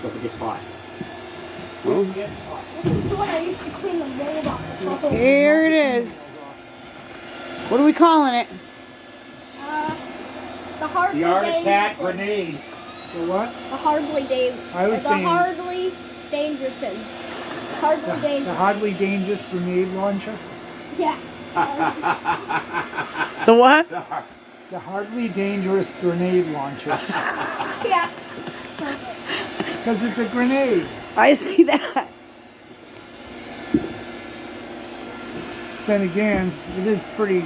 So if it gets hot. Oh. This is the one I used to clean the mold off the top of. Here it is. What are we calling it? The Hardly The Art Attack Dangerous. Grenade. The what? The Hardly Dangerous. I was the saying- Hardly Dangerous. Hardly The Dangerous. hardly dangerous grenade launcher? Yeah. The what? The hardly dangerous grenade launcher. Yeah. Because it's a grenade. I see that. Then again, it is pretty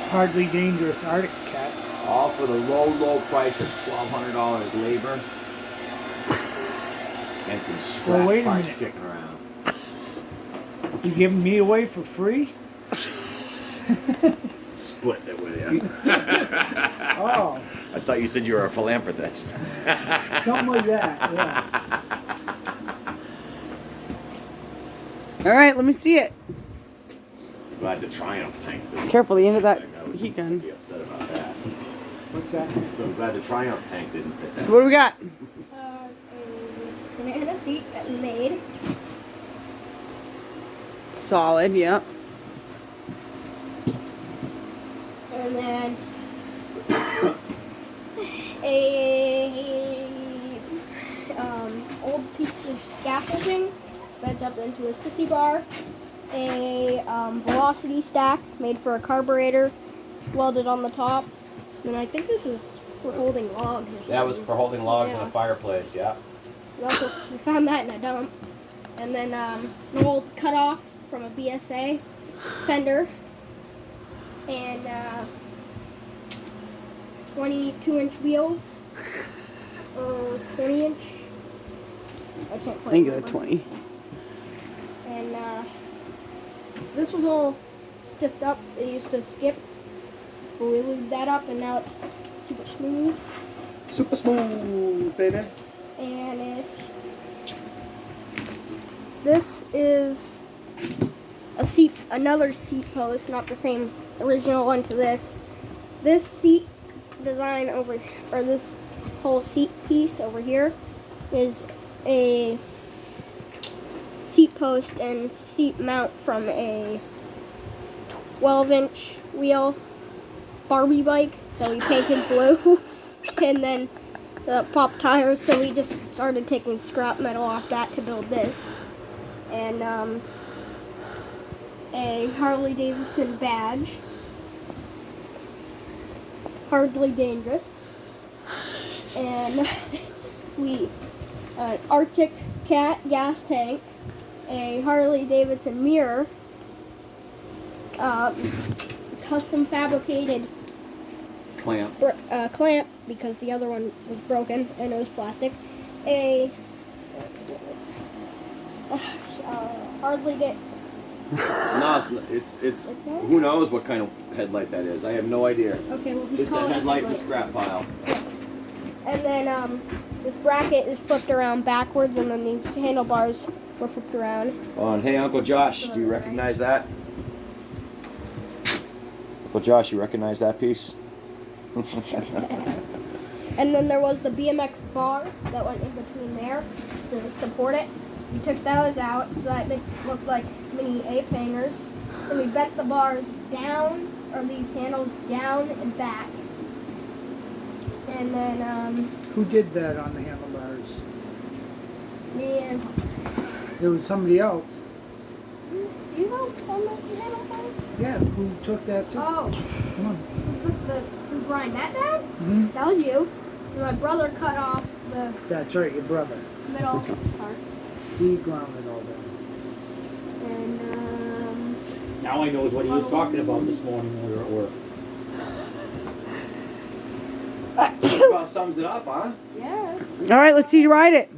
hardly dangerous Arctic cat. All for the low, low price of $1,200 labor and some scrap Well, wait a parts minute. kicking around. You giving me away for free? Splitting it with you. Oh, I thought you said you were a philanthropist. something like that, yeah. All right, let me see it. Glad the Triumph tank didn't. Careful, the end of that I would heat gun. be upset about that. What's that? So I'm glad the Triumph tank didn't fit that. So what do we got? A banana seat that we made. Solid, yep. And then a old piece of scaffolding bent up into a sissy bar. A velocity stack made for a carburetor welded on the top. And I think this is for holding logs or something. That was for holding logs in Yeah. a fireplace, yeah. We found that in a dump. And then an old cutoff from a BSA fender. And 22-inch wheels. Or 20-inch. I can't I quite think it's remember. 20. And this was all stiffed up. It used to skip. But we lubed that up and now it's super smooth. Super smooth, baby. And this is another seat post, not the same original one to this. This seat design over, or this whole seat piece over here, is a seat post and seat mount from a 12-inch wheel Barbie bike that we painted blue, and then the pop tires. So we just started taking scrap metal off that to build this, and a Harley Davidson badge, hardly dangerous, and an Arctic cat gas tank, a Harley Davidson mirror, custom fabricated Clamp. clamp because the other one was broken and it was plastic. A hardly get. No, it's who knows what kind of headlight that is. I have no idea. Okay, we'll just Just call a it headlight in the headlight. scrap pile. And then this bracket is flipped around backwards, and then these handlebars were flipped around. Oh, and hey, Uncle Josh, do you recognize that? Uncle Josh, you recognize that piece? And then there was the BMX bar that went in between there to support it. We took those out so that it looked like mini ape hangers. Then we bent the bars down, or these handles down and back. And then Who did that on the handlebars? me and There was somebody else. you helped on the handlebars? Yeah, who took that system? Oh, Come on. who grind that down? Hmm? That was you. And my brother cut off the That's right, your brother. middle part. He grounded all that. And Now I knows what he was talking about this morning when we were at work. About sums it up, huh? yeah. All right, let's see you ride it.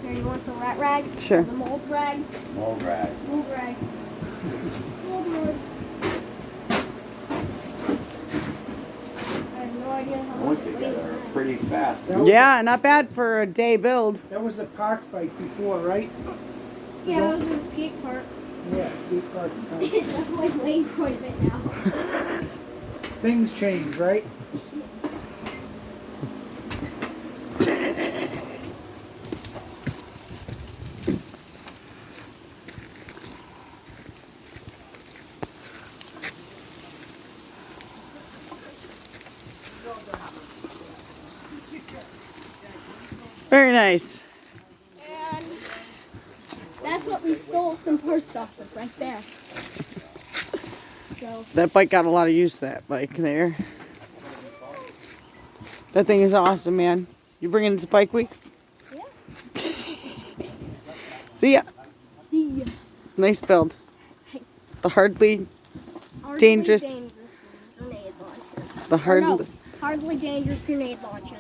Here, you want the rat rag? Sure. Or the mold rag? All right. Mold rag. Mold rag. I have no idea how much Once it they weighs. get her pretty fast. That was Yeah, not bad for a day build. That was a park bike before, right? Yeah, it was a skate park. Yeah, skate park. It definitely weighs quite a bit now. Things change, right? nice. And that's what we stole some parts off of right there. So, That bike got a lot of use, that bike there. That thing is awesome, man. You bringing it to Bike Week? yeah. See ya. See ya. Nice build. The hardly Hardly Dangerous. grenade launcher. The Or hard. no, hardly dangerous grenade launcher.